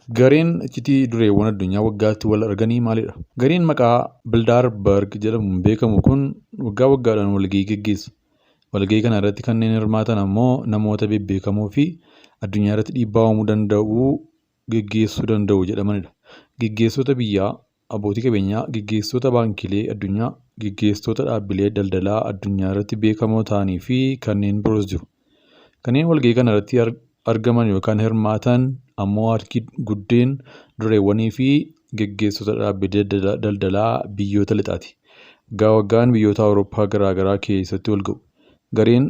Gareen iccitii dureewwan addunyaa waggaatti wal arganii maalidha? Gareen maqaa Bildaarberg jedhamuun beekamu kun waggaa waggaadhaan walgahii gaggeessa. Walgahii kana irratti kanneen hirmaatan ammoo namoota bebbeekamoo fi addunyaa irratti dhiibbaa uumuu danda'u gaggeessuu danda'u jedhamanidha. Gaggeessitoota biyyaa, abbootii qabeenyaa, gaggeessitoota baankiilee addunyaa, gaggeessitoota dhaabbilee daldalaa addunyaa irratti beekamoo ta'anii fi kanneen biroos jiru. Kanneen walgahii kana irratti argaman yookaan hirmaatan ammoo harki guddeen dureewwanii fi gaggeessitoota dhaabbilee daldalaa biyyoota lixaati. Waggaa waggaan biyyoota Awurooppaa garaagaraa keessatti walga'u. Gareen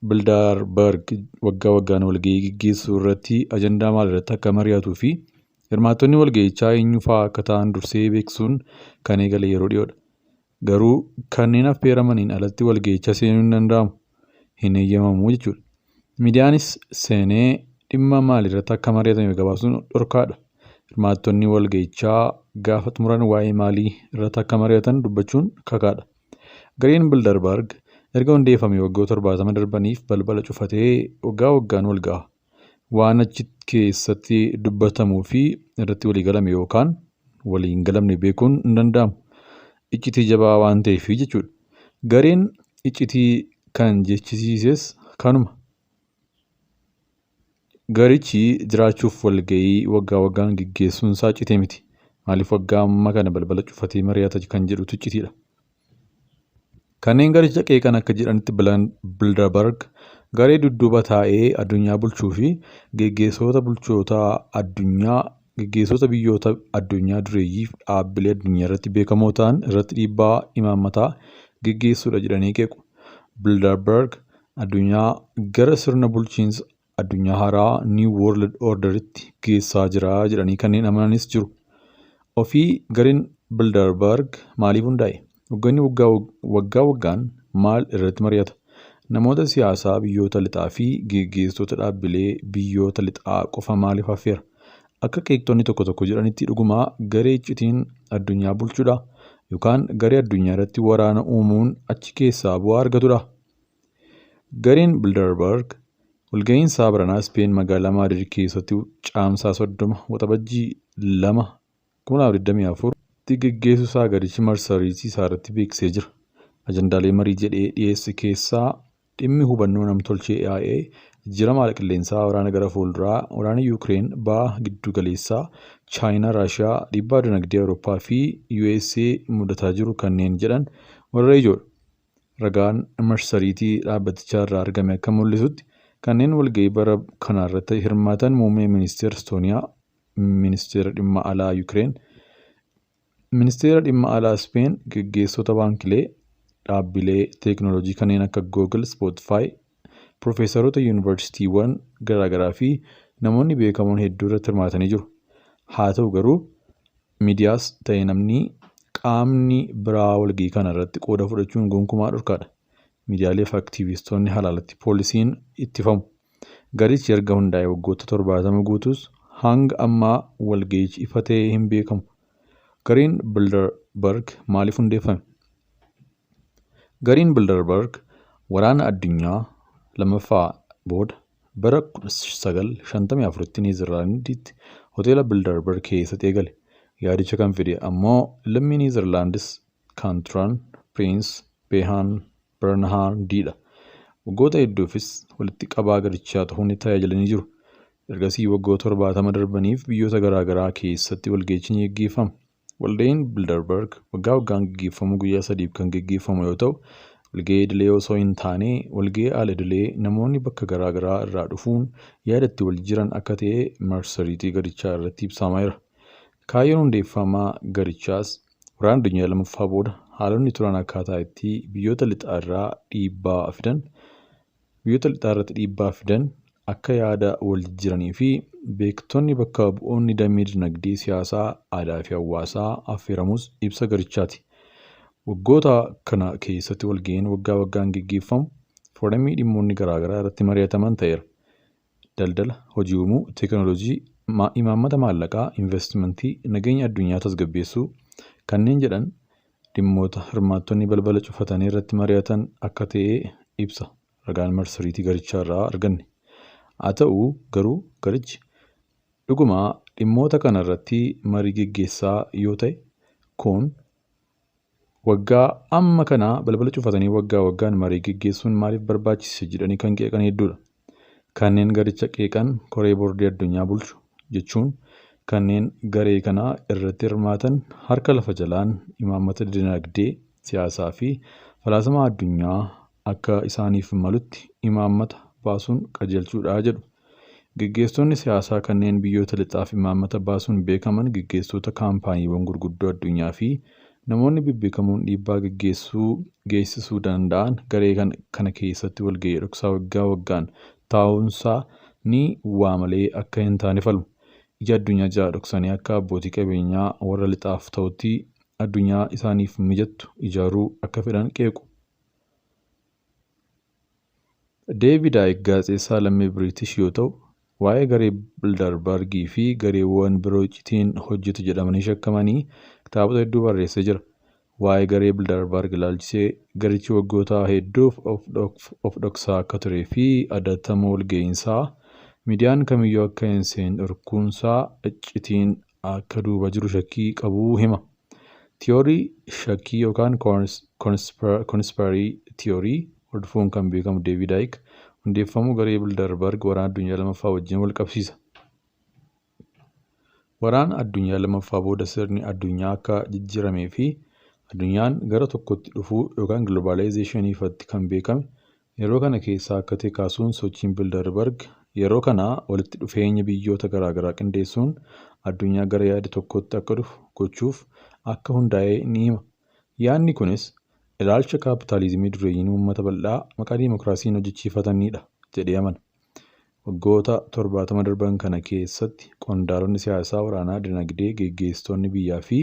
Bildaarberg waggaa waggaan walgahii gaggeessuu irratti ajandaa maalirratti akka mari'atuu fi hirmaattonni walgahichaa eenyu fa'aa akka ta'an dursee beeksisuun kan eegale yeroo dhiyoodha. Garuu kanneen affeeramaniin alatti walgahicha seenuu hin danda'amu. Hin eeyyamamu jechuudha. Miidiyaanis seenee dhimma maalirratti akka mari'atame gabaasuun dhorkaadha. Hirmaattonni walgahichaa gaafa xumuran waa'ee maalii irratti akka mari'atan dubbachuun kakaadha. Gareen Bildaarberg erga hundeeffamee waggoota 70 darbaniif balbala cufatee waggaa waggaan wal gaha. Waan achi keessatti dubbatamuu fi irratti walii galame yookaan walii hin galamne beekuun hin danda'amu. Iccitii jabaa waan ta'eef jechuudha. Gareen iccitii kan jechisiises kanuma. Garichi jiraachuuf walgahii waggaa waggaan gaggeessuun isaa citee miti. Maaliif waggaa amma kana balbala cufatee mari'ata kan jedhutu iccitiidha. Kanneen garicha qeeqan akka jedhanitti Bildaarberg garee dudduuba taa'ee addunyaa bulchuu fi gaggeessitoota bulchoota addunyaa gaggeessitoota biyyoota addunyaa dureeyyii fi dhaabbilee addunyaa irratti beekamoo ta'an irratti dhiibbaa imaammataa gaggeessuudha jedhanii qeequ. Bildaarberg addunyaa gara sirna bulchiinsa addunyaa haaraa New World Order'tti geessaa jira jedhanii kanneen amananis jiru. Ofii gareen Bildaarberg maaliif hundaa'e? Hoogganni waggaa waggaan maal irratti mari'ata? Namoota siyaasaa biyyoota lixaa fi gaggeessitoota dhaabbilee biyyoota lixaa qofa maaliif affeera? Akka qeeqxonni tokko tokko jedhanitti dhugumaa garee iccitiin addunyaa bulchuudha yookaan garee addunyaa irratti waraana uumuun achi keessaa bu'aa argatudha. Gareen Bildaarberg walgahiin isaa baranaa Ispeen magaalaa Maadriid keessatti caamsaa 30 waxabajjii 2 2024 tti gaggeessuu isaa garichi marsariitii isaa irratti beeksisee jira. Ajandaalee marii jedhee dhiyeesse keessaa dhimmi hubannoo namtolchee AI, jijjiirama haala qilleensaa, waraana gara fuulduraa, waraana Yuukireen, baha giddu galeessaa, Chaayinaa, Raashiyaa, dhiibbaa dinagdee Awurooppaa fi USA mudataa jiru kanneen jedhan warra ijoodha. Ragaan marsariitii dhaabbatichaa irraa argame akka mul'isutti kanneen walgahii bara kana irratti hirmaatan muummee ministeera Estooniyaa, ministeera dhimma alaa Yuukireen, ministeera dhimma alaa Ispeen, gaggeessitoota baankilee, dhaabbilee teekinooloojii kanneen akka Google, Spotify, Piroofeesaroota yuunivarsiitiiwwan garaagaraa fi namoonni beekamoon hedduu irratti hirmaatanii jiru. Haa ta'u garuu miidiyaas ta'e namni qaamni biraa walgahii kana irratti qooda fudhachuun gonkumaa dhorkaadha. Miidiyaalee fi aktiivistoonni halaalatti poolisiin ittifamu. Garichi erga hundaa'e waggoota 70 guutuus hanga ammaa walgahichi ifa ta'ee hin beekamu. Gareen Bildaarberg maaliif hundeeffame? Gareen Bildaarberg waraana addunyaa lammaffaa booda bara 1954tti Niizerlaanditti hoteela Bildaarberg keessatti eegale. Yaadicha kan fide ammoo lammii Niizerlaandis Kaantiraan Piriins Beehaan Barnahaardidha. Waggoota hedduufis walitti qabaa garichaa ta'uun tajaajilanii jiru. Ergasii waggoota 70 darbaniif biyyoota garaagaraa keessatti walgahichi ni gaggeeffama. Walgahiin Bildaarberg waggaa waggaan gaggeeffamu guyyaa 3 kan gaggeeffamu yoo ta'u, walgahii idilee osoo hin taane walgahii al idilee namoonni bakka garaagaraa irraa dhufuun yaada itti wal jiran akka ta'e marsariitii garichaa irratti ibsameera. Kaayyoon hundeeffamaa garichaas waraana addunyaa lammaffaa booda haalonni turan akkaataa itti biyyoota lixaa irratti dhiibbaa fidan akka yaada wal jijjiiranii fi beektonni bakka bu'oonni damee dinagdee, siyaasaa, aadaa fi hawaasaa affeeramus ibsa garichaati. Waggoota kana keessatti walgahiin waggaa waggaan gaggeeffamu foorumii dhimmoonni garaagaraa irratti mari'ataman ta'eera. Daldala, hojii uumuu, teekinooloojii, imaammata maallaqaa, investimentii, nageenya addunyaa tasgabbeessuu kanneen jedhan dhimmoota hirmaattonni balbala cufatanii irratti mari'atan akka ta'e ibsa ragaan marsariitii garichaa irraa arganne. Haa ta'u garuu garichi Dhuguma dhimmoota kana irratti marii geggeessaa yoo ta'e kun waggaa amma kana balbala cufatanii waggaa waggaan marii geggeessuun maaliif barbaachise jedhanii kan qeeqan hedduudha. Kanneen garicha qeeqan koree boordii addunyaa bulchu jechuun kanneen garee kana irratti hirmaatan harka lafa jalaan imaammata dinagdee, siyaasaa fi falaasama addunyaa akka isaaniif malutti imaammata baasuun qajeelchuudha jedhu. Gaggeessitoonni siyaasaa kanneen biyyoota lixaaf imaammata baasuun beekaman gaggeessitoota kaampaaniiwwan gurguddoo addunyaa fi namoonni bebbeekamoon dhiibbaa geessisuu danda'an garee kana keessatti walgahii dhoksaa waggaa waggaan taa'uunsaa ni waa malee akka hin taane falmu. Ija addunyaa jala dhoksanii akka abbootii qabeenyaa warra lixaaf ta'utti addunyaa isaaniif mijattu ijaaruu akka fedhan qeequ. Deevid Icke gaazexeessaa lammii Biriitish yoo ta'u, waa'ee garee Bildarbargii fi gareewwan biroo icciitiin hojjetu jedhamanii shakkamanii kitaabota hedduu barreessee jira. Waa'ee garee Bildarbarg ilaalchisee garichi waggoota hedduuf of dhoksaa akka turee fi addatama walga'iinsaa miidiyaan kamiyyuu akka hin seenne dhorkuunsaa icciitiin akka duuba jiru shakkii qabuu hima. Tiyoorii shakkii yookaan koonsparii tiyoorii hordofuun kan beekamu Deevid Icke hundeeffamuu garee Bildarbarg waraana addunyaa lammaffaa wajjin wal qabsiisa. Waraana addunyaa lammaffaa booda sirni addunyaa akka jijjiiramee fi addunyaan gara tokkotti dhufuu yookaan giloobaalaayizeeshinii ifatti kan beekame yeroo kana keessaa akka ta'e kaasuun sochiin Bildarbarg yeroo kana walitti dhufeenya biyyoota garaagaraa qindeessuun addunyaa gara yaada tokkotti akka dhufu gochuuf akka hundaa'e ni hima. Yaadni kunis ilaalcha kaapitaalizimii dureeyyiin uummata bal'aa maqaa diimokiraasiin hojjechiifatanidha jedhee amana. Waggoota 70 darban kana keessatti qondaalonni siyaasaa, waraanaa, dinagdee, gaggeessitoonni biyyaa fi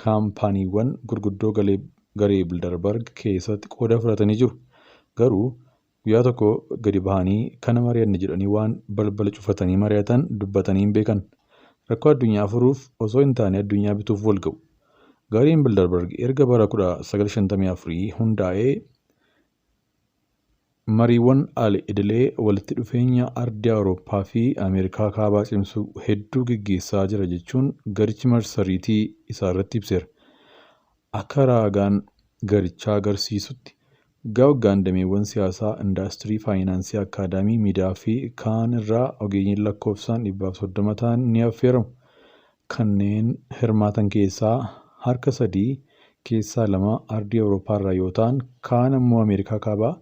kaampaaniiwwan gurguddoo garee Bildarbarg keessatti qooda fudhatanii jiru. Garuu guyyaa tokko gadi bahanii kana mari'anne jedhanii waan balbala cufatanii mari'atan dubbatanii hin beekan. Rakkoo addunyaa furuuf osoo hin taane addunyaa bituuf wal ga'u. Gareen Bildarbarg erga bara 1954 hundaa'ee mariiwwan al-idilee walitti dhufeenya ardii Awurooppaa fi Ameerikaa kaabaa cimsuu hedduu gaggeessaa jira jechuun garichi marsariitii isaa irratti ibseera. Akka raagaan garichaa agarsiisutti waggaa waggaan dameewwan siyaasaa, indaastirii, faayinaansii, akaadaamii, miidiyaa fi kaan irraa ogeeyyiin lakkoofsaan 130 ta'an ni affeeramu. Kanneen hirmaatan keessaa harka 3 keessaa 2 ardii Awurooppaa irraa yoo ta'an, kaan immoo Ameerikaa kaabaa,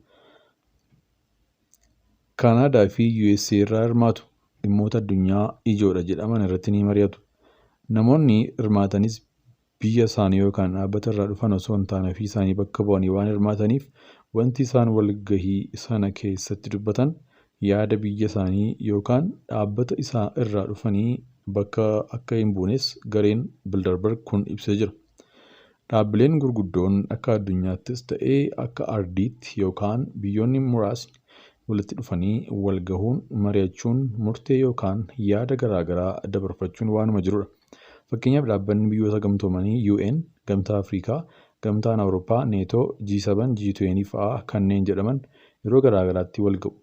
Kaanaadaa fi USA irraa hirmaatu. Dhimmoota addunyaa ijoodha jedhaman irratti ni mari'atu. Namoonni hirmaatanis biyya isaanii yookaan dhaabbata irraa dhufan osoo hin taane ofii isaanii bakka bu'anii waan hirmaataniif wanti isaan walgahii sana keessatti dubbatan yaada biyya isaanii yookaan dhaabbata isaa irraa dhufanii bakka akka hin buunes gareen Bildarbarg kun ibsee jira. Dhaabbileen gurguddoon akka addunyaattis ta'ee akka ardiitti yookaan biyyoonni muraasni walitti dhufanii wal gahuun mari'achuun murtee yookaan yaada garaagaraa dabarfachuun waanuma jirudha. Fakkeenyaaf dhaabbanni biyyoota gamtoomanii UN, Gamtaa Afrikaa, Gamtaan Awurooppaa, Neetoo, G7, G20 fa'aa kanneen jedhaman yeroo garaagaraatti wal ga'u.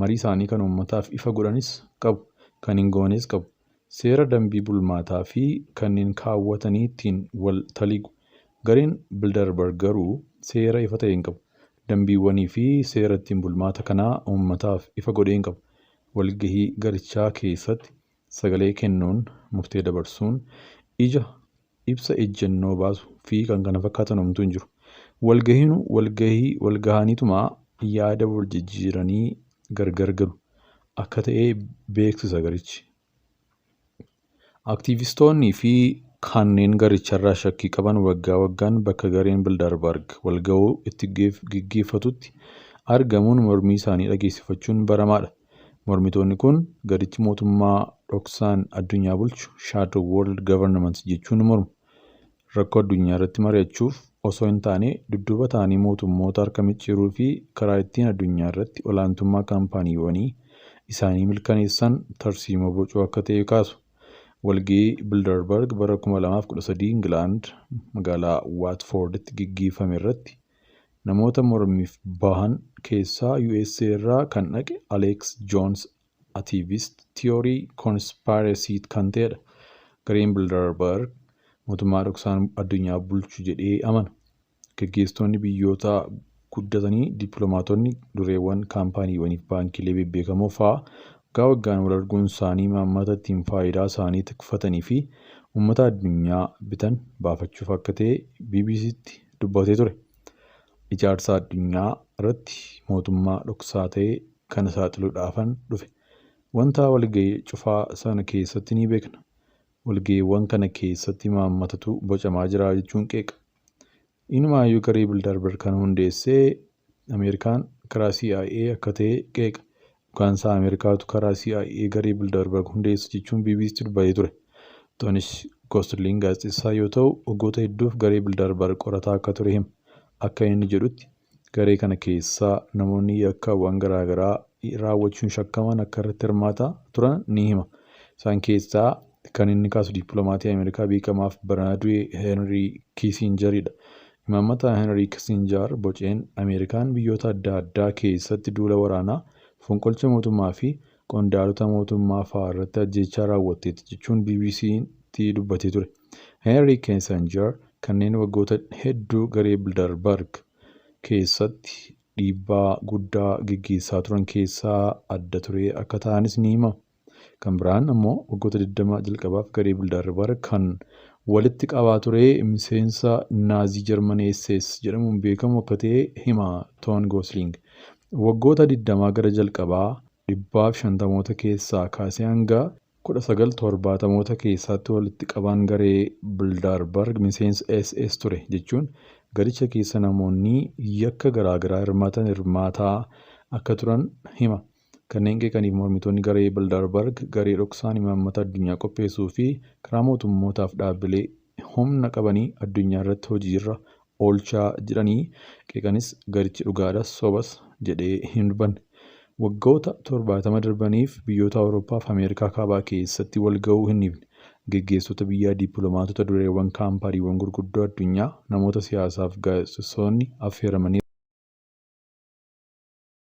Marii isaanii kan uummataaf ifa godhanis qabu, kan hin goones qabu. Seera dambii bulmaataa fi kanneen kaawwatanii ittiin wal taliigu. Gareen Bildarbarg garuu seera ifa ta'e hin qabu. Dambiiwwanii fi seera ittiin bulmaata kanaa uummataaf ifa godhee hin qabu. Walgahii garichaa keessatti sagalee kennuun, murtee dabarsuun, ibsa ejjennoo baasuu fi kan kana fakkaatan homtuu hin jiru. Walgahaniituma yaada wal jijjiiranii gargar galu akka ta'e beeksisa garichi. Aktiivistoonnii fi kanneen garicharraa shakkii qaban waggaa waggaan bakka gareen Bildarbarg walgahuu itti gaggeeffatutti argamuun mormii isaanii dhageessifachuun baramaadha. Mormitoonni kun garichi mootummaa dhoksaan addunyaa bulchu Shadow World Government jechuun mormu. Rakkoo addunyaa irratti mari'achuuf osoo hin taane dudduuba ta'anii mootummoota harka micciiruu fi karaa ittiin addunyaa irratti olaantummaa kaampaaniiwwanii isaanii milkaneessan tarsiimoo bocuu akka ta'e kaasu. Walgahii Bildarbarg bara 2013 Ingilaand magaalaa Waatfoorditti gaggeeffame irratti namoota mormiif bahan keessaa USA irraa kan dhaqe Alex Jones atiivist tiyoorii koonspaayirasii kan ta'edha. Gareen Bilderberg mootummaa dhoksaan addunyaa bulchu jedhee amana. Gaggeessitoonni biyyoota guddatanii, dippiloomaatonni, dureewwan kaampaaniiwwanii fi baankiilee bebbeekamoo fa'aa waggaa waggaan wal arguun isaanii imaammata ittiin faayidaa isaanii tikfatanii fi uummata addunyaa bitan baafachuuf akka ta'e BBC'tti dubbatee ture. Ijaarsa addunyaa irratti mootummaa dhoksaa ta'e kana saaxiluudhaafan dhufe. Wanta walgahii cufaa sana keessatti ni beekna. Walgahiiwwan kana keessatti imaammatatu bocamaa jira jechuun qeeqa. Inumaayyuu garee Bilderberg kana hundeessee Ameerikaan karaa CIA akka ta'e qeeqa. Dhukaansaa Ameerikaatu karaa CIA garee Bilderberg hundeessa jechuun BBC'tti dubbatee ture. Toonis Gosling gaazexeessaa yoo ta'u, waggoota hedduuf garee Bilderberg qorataa akka ture hima. Akka inni jedhutti garee kana keessaa namoonni yakkaawwan garaagaraa raawwachuun shakkaman akka irratti hirmaataa turan ni hima. Isaan keessaa kan inni kaasu dippiloomatii Ameerikaa beekamaa fi baranaa du'e Henry Kissingeridha. Imaammata Henry Kissinger boceen Ameerikaan biyyoota adda addaa keessatti duula waraanaa, fonqolcha mootummaa fi qondaalota mootummaa fa'aa irratti ajjeechaa raawwatteetti jechuun BBC'tti dubbatee ture. Henry Kissinger kanneen waggoota hedduu garee Bilderberg keessatti dhiibbaa guddaa gaggeessaa turan keessaa adda ture akka ta'anis ni hima. Kan biraan ammoo waggoota 20 jalqabaaf garee Bilderberg kan walitti qabaa ture miseensa naazii Jarmanii SS jedhamuun beekamu akka ta'e hima Toon Gosling. Waggoota 20 gara jalqabaa 1950moota keessaa kaasee hanga 1970moota keessatti walitti qabaan garee Bilderberg miseensa SS ture jechuun garicha keessa namoonni yakka garaagaraa hirmaataa akka turan hima. Kanneen qeeqaniif mormitoonni garee Bilderberg garee dhoksaan imaammata addunyaa qopheessuu fi karaa mootummootaaf dhaabbilee humna qabanii addunyaa irratti hojiirra oolchaa jiranii qeeqanis garichi dhugaadhas sobas jedhee hin dubbanne. Waggoota 70 darbaniif biyyoota Awurooppaa fi Ameerikaa kaabaa keessatti wal gahuu hin dhiifne. Gaggeessitoota biyyaa, dippiloomaatota, dureewwan kaampaaniiwwan gurguddoo addunyaa, namoota siyaasaa fi gaazexeessonni affeeramanii